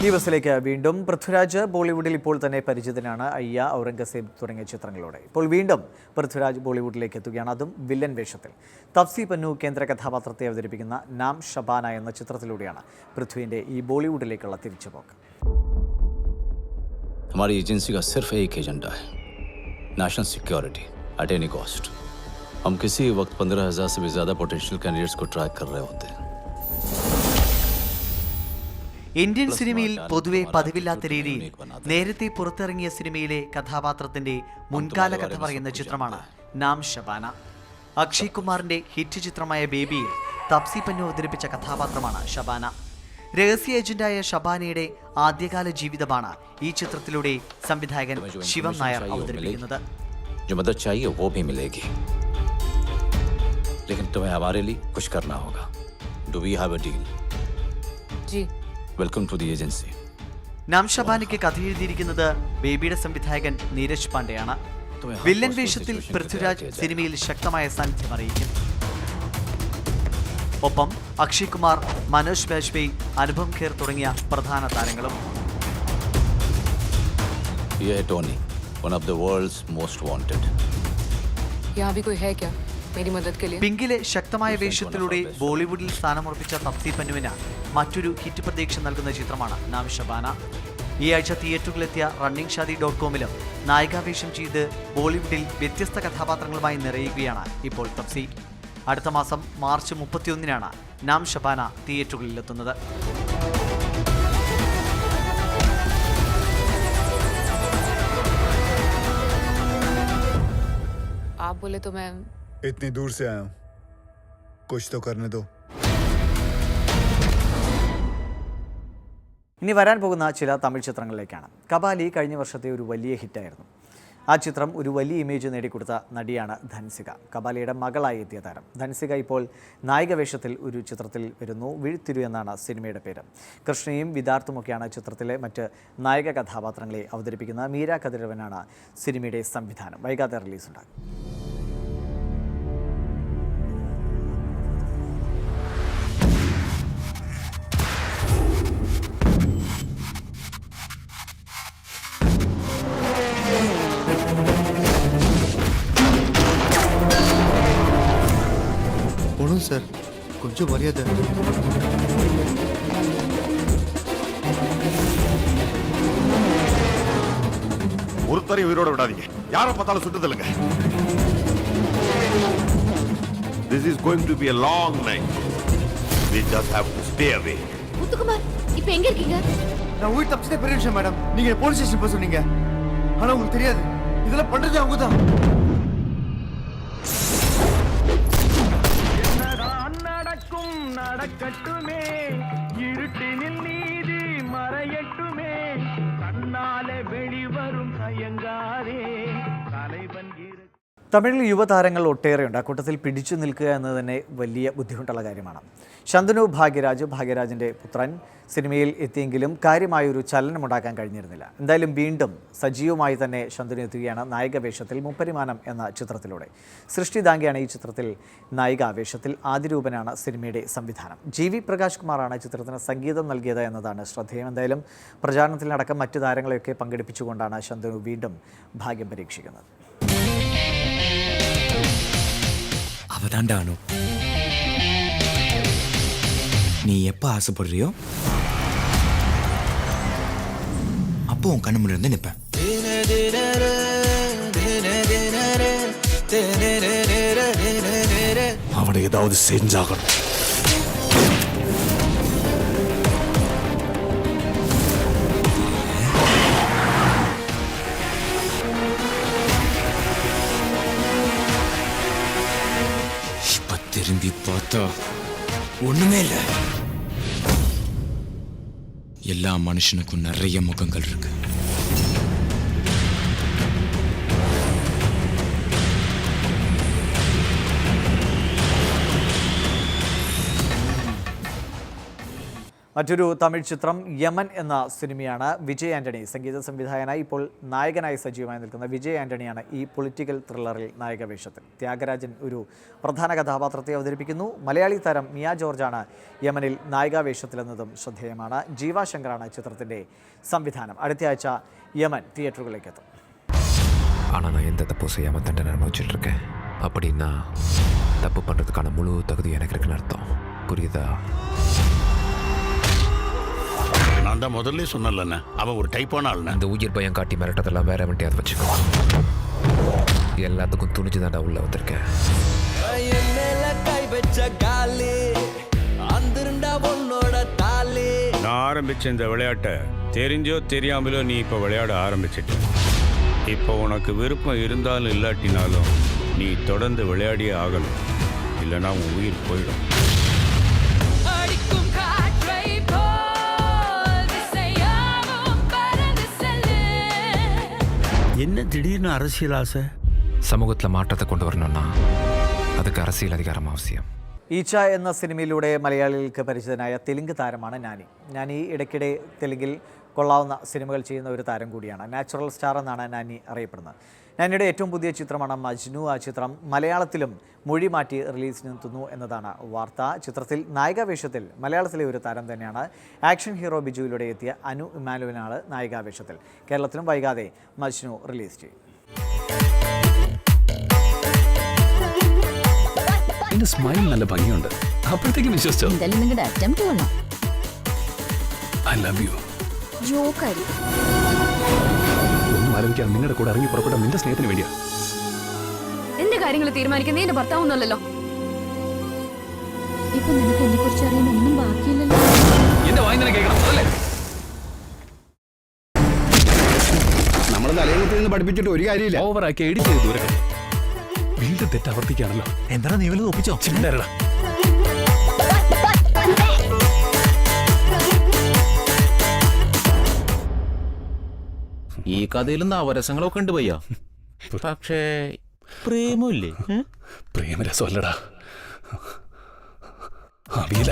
ദിവസത്തിലേക്ക് വീണ്ടും പൃഥ്വിരാജ് ബോളിവുഡിൽ ഇപ്പോൾ തന്നെ പരിചിതനാണ്. അയ്യ, ഔറംഗസേബ് തുടങ്ങിയ ചിത്രങ്ങളോടെ ഇപ്പോൾ വീണ്ടും പൃഥ്വിരാജ് ബോളിവുഡിലേക്ക് എത്തുകയാണ്, അതും വില്ലൻ വേഷത്തിൽ. തപ്സി പന്നു കേന്ദ്ര കഥാപാത്രത്തെ അവതരിപ്പിക്കുന്ന നാം ഷബാന എന്ന ചിത്രത്തിലൂടെയാണ് പൃഥ്വിന്റെ ഈ ബോളിവുഡിലേക്കുള്ള തിരിച്ചുപോക്ക്. हमारी एजेंसी का सिर्फ एक एजेंडा है, national security at any cost. हम किसी वक्त 15,000 से भी ज्यादा पोटेंशियल कैंडिडेट्स को ट्रैक कर रहे होते हैं. ഇന്ത്യൻ സിനിമയിൽ പൊതുവെ പതിവില്ലാത്ത രീതിയിൽ നേരത്തെ പുറത്തിറങ്ങിയ സിനിമയിലെ കഥാപാത്രത്തിന്റെ മുൻകാല കഥ പറയുന്ന ചിത്രമാണ് നാം ഷബാന. അക്ഷയ് കുമാറിന്റെ ഹിറ്റ് ചിത്രമായ ബേബിയിൽ തപ്സി പന്നു അവതരിപ്പിച്ച കഥാപാത്രമാണ് ഷബാന. രഹസ്യ ഏജന്റായ ഷബാനയുടെ ആദ്യകാല ജീവിതമാണ് ഈ ചിത്രത്തിലൂടെ സംവിധായകൻ ശിവം നായർ അവതരിപ്പിക്കുന്നത്. जो मदद चाहिए वो भी मिलेगी, लेकिन तुम्हें हमारे लिए कुछ करना होगा. Do we have a deal? Ji. Welcome to the agency. നാം ഷബാനയ്ക്ക് കഥ എഴുതിയിരിക്കുന്നത് ബേബിയുടെ സംവിധായകൻ നീരജ് പാണ്ഡെയാണ്. വില്ലൻ വേഷത്തിൽ പൃഥ്വിരാജ് സിനിമയിൽ ശക്തമായ സാന്നിധ്യം അറിയിക്കും. ഒപ്പം അക്ഷയ് കുമാർ, മനോജ് ബാജ്പേയി, അനുപം ഖേർ തുടങ്ങിയ പ്രധാന താരങ്ങളും. ये है Tony, one of the world's most wanted. यहाँ भी कोई है क्या मेरी मदद के लिए? പിങ്കിലെ ശക്തമായ വേഷത്തിലൂടെ ബോളിവുഡിൽ സ്ഥാനമുറപ്പിച്ച തപ്സി പന്നുവിന് മറ്റൊരു ഹിറ്റ് പ്രതീക്ഷ നൽകുന്ന ചിത്രമാണ് നാം ഷബാന. ഈ ആഴ്ച തിയേറ്ററുകളിലെത്തിയ റണ്ണിംഗ് ഷാദി.കോമിലും നായികാവേഷം ചെയ്ത് ബോളിവുഡിൽ വ്യത്യസ്ത കഥാപാത്രങ്ങളുമായി നിറയുകയാണ് ഇപ്പോൾ തപ്സി. അടുത്ത മാസം മാർച്ച് 31-നാണ് നാം ഷബാന തിയേറ്ററുകളിലെത്തുന്നത്. आप बोले तो मैं इतनी दूर से आया हूं, कुछ तो करने दो. ഇനി വരാൻ പോകുന്ന ചില തമിഴ് ചിത്രങ്ങളിലേക്കാണ്. കബാലി കഴിഞ്ഞ വർഷത്തെ ഒരു വലിയ ഹിറ്റായിരുന്നു. ആ ചിത്രം ഒരു വലിയ ഇമേജ് നേടിക്കൊടുത്ത നടിയാണ് ധൻസിക. കബാലിയുടെ മകളായി എത്തിയ താരം ധൻസിക ഇപ്പോൾ നായിക വേഷത്തിൽ ഒരു ചിത്രത്തിൽ വരുന്നു. വിഴുത്തിരു എന്നാണ് സിനിമയുടെ പേര്. കൃഷ്ണയും വിദാർത്ഥുമൊക്കെയാണ് ചിത്രത്തിലെ മറ്റ് നായക കഥാപാത്രങ്ങളെ അവതരിപ്പിക്കുന്ന. മീര കതിരവനാണ് സിനിമയുടെ സംവിധാനം. വൈകാതെ റിലീസുണ്ടാകും. సార్ కొంచెం మర్యాద. ஒருத்தரையும் உயிரோட விடாதீங்க, யாரை பார்த்தாலும் சுட்டு தள்ளுங்க. This is going to be a long night. We just have to stay away. Muthukumar, இப்போ எங்க இருக்கீங்க? நான் உயிர் தப்பிச்சதே பெரிய விஷயம் மேடம். நீங்க போலீஸ் ஸ்டேஷன் போக சொன்னீங்க, ஆனா உங்களுக்கு தெரியாது இதெல்லாம் பண்றது அவங்க தான். നടക്കട്ടുമേ ഇരുട്ടിനിൽ നീതി മറയട്ടുമേ കണ്ണാലെ വെളിവരും ഭയങ്കാരേ തലൈവൻ. തമിഴിൽ യുവതാരങ്ങൾ ഒട്ടേറെയുണ്ട്. അക്കൂട്ടത്തിൽ പിടിച്ചു നിൽക്കുക എന്നത് തന്നെ വലിയ ബുദ്ധിമുട്ടുള്ള കാര്യമാണ്. ശന്തനു ഭാഗ്യരാജിൻ്റെ പുത്രൻ സിനിമയിൽ എത്തിയെങ്കിലും കാര്യമായൊരു ചലനമുണ്ടാക്കാൻ കഴിഞ്ഞിരുന്നില്ല. എന്തായാലും വീണ്ടും സജീവമായി തന്നെ ശന്തനു എത്തുകയാണ് നായിക വേഷത്തിൽ മുപ്പരിമാനം എന്ന ചിത്രത്തിലൂടെ. സൃഷ്ടി ദാംഗയാണ് ഈ ചിത്രത്തിൽ നായിക വേഷത്തിൽ. ആദിരൂപനാണ് സിനിമയുടെ സംവിധാനം. GV പ്രകാശ് കുമാറാണ് ചിത്രത്തിന് സംഗീതം നൽകിയത് എന്നതാണ് ശ്രദ്ധേയം. എന്തായാലും പ്രചാരണത്തിലടക്കം മറ്റു താരങ്ങളെയൊക്കെ പങ്കെടുപ്പിച്ചുകൊണ്ടാണ് ശന്തനു വീണ്ടും ഭാഗ്യം പരീക്ഷിക്കുന്നത്. அவதாண்டானு நீ எப்ப ஆசைப்படுறியோ அப்போ உன் கண்ணு முன்னாடி வந்து நிப்பேன். அவனை ஏதாவது செஞ்சாகணும். திரும்பி பார்த்தா ஒண்ணுமே இல்ல. எல்லா மனுஷனுக்கும் நிறைய முகங்கள் இருக்கு. മറ്റൊരു തമിഴ് ചിത്രം യമൻ എന്ന സിനിമയാണ്. വിജയ് ആന്റണി സംഗീത സംവിധായകനായി ഇപ്പോൾ നായകനായി സജീവമായി നിൽക്കുന്ന വിജയ് ആന്റണിയാണ് ഈ പൊളിറ്റിക്കൽ ത്രില്ലറിൽ നായകവേഷത്തിൽ. ത്യാഗരാജൻ ഒരു പ്രധാന കഥാപാത്രത്തെ അവതരിപ്പിക്കുന്നു. മലയാളി താരം മിയ ജോർജാണ് യമനിൽ നായികാവേഷത്തിലെന്നതും ശ്രദ്ധേയമാണ്. ജീവ ശങ്കറാണ് ചിത്രത്തിൻ്റെ സംവിധാനം. അടുത്തയാഴ്ച യമൻ തിയേറ്ററുകളിലേക്ക് എത്തും. ஆனால் நான் எந்த தப்பும் செய்யாமல் தண்டனை அனுபவிச்சுட்டு இருக்கேன். அப்படின்னா தப்பு பண்ணுறதுக்கான முழு தகுதி எனக்கு இருக்குன்னு அர்த்தம். புரியுதா? நான் தான் முதல்ல சொன்னேன்ல, அவன் ஒரு டைப்பான ஆளுண்ணே. இந்த உயிர் பயம் காட்டி மிரட்டதெல்லாம் வேற வண்டியாவது வச்சுக்கோ. எல்லாத்துக்கும் துணிஞ்சு தாண்டா உள்ள வந்திருக்கேன். நான் ஆரம்பிச்ச இந்த விளையாட்டை தெரிஞ்சோ தெரியாமலோ நீ இப்போ விளையாட ஆரம்பிச்சிட்ட. இப்போ உனக்கு விருப்பம் இருந்தாலும் இல்லாட்டினாலும் நீ தொடர்ந்து விளையாடியே ஆகணும், இல்லைன்னா உன் உயிர் போயிடும். என்ன திடீர்னு அரசியல் ஆசை? சமூகத்தில் மாற்றத்தை கொண்டு வரணும்னா அதுக்கு அரசியல் அதிகாரம் அவசியம். ഈച്ച എന്ന സിനിമയിലൂടെ മലയാളികൾക്ക് പരിചിതനായ തെലുങ്ക് താരമാണ് നാനി. നാനി ഇടയ്ക്കിടെ തെലുങ്കിൽ കൊള്ളാവുന്ന സിനിമകൾ ചെയ്യുന്ന ഒരു താരം കൂടിയാണ്. നാച്ചുറൽ സ്റ്റാർ എന്നാണ് നാനി അറിയപ്പെടുന്നത്. നാനിയുടെ ഏറ്റവും പുതിയ ചിത്രമാണ് മജ്നു. ആ ചിത്രം മലയാളത്തിലും മൊഴി മാറ്റി റിലീസിനെത്തുന്നു എന്നതാണ് വാർത്ത. ചിത്രത്തിൽ നായികാവേഷത്തിൽ മലയാളത്തിലെ ഒരു താരം തന്നെയാണ്. ആക്ഷൻ ഹീറോ ബിജുവിലൂടെ എത്തിയ അനു ഇമാനുവലാണ് നായികാവേഷത്തിൽ. കേരളത്തിലും വൈകാതെ മജ്നു റിലീസ് ചെയ്യും. എന്റെ സ്മൈൽ നല്ല ഭംഗിയുണ്ട്, അപ്പോഴത്തേക്കും വിശ്വസിച്ചോ? നിങ്ങളുടെ അറ്റംപ്റ്റ് കൊള്ളാം. I love you. ജോക്കായിരിക്കും. ഒന്നും ആലോചിക്കാൻ നിങ്ങളുടെ കൂടെ ഇറങ്ങി പുറപ്പെട്ട നിന്റെ സ്നേഹത്തിന് വേണ്ടിയാ. എന്റെ കാര്യങ്ങൾ തീരുമാനിക്കുന്ന എന്റെ ഭർത്താവൊന്നുമല്ലല്ലോ. ഇപ്പൊ നിനക്ക് എന്നെ കുറിച്ച് അറിയാൻ ഒന്നും ബാക്കിയില്ലല്ലോ. എന്റെ വായി തന്നെ കേൾക്കണം, അതല്ലേ? നമ്മളെ തലയിൽ നിന്ന് പഠിപ്പിച്ചിട്ട് ഒരു കാര്യമില്ല. ഓവറാക്കി എഡിറ്റ് ചെയ്ത് ദൂരം വീണ്ടും തെറ്റ് ആവർത്തിക്കുകയാണല്ലോ. എന്താ നീ വല്ലതും ഒപ്പിച്ചോ? ചിന്തരടാ. ഈ കഥയിൽ നവരസങ്ങളൊക്കെ ഉണ്ട് പയ്യ, പക്ഷേ പ്രേമില്ലേ? പ്രേമരസമല്ലടാ, അവിയില.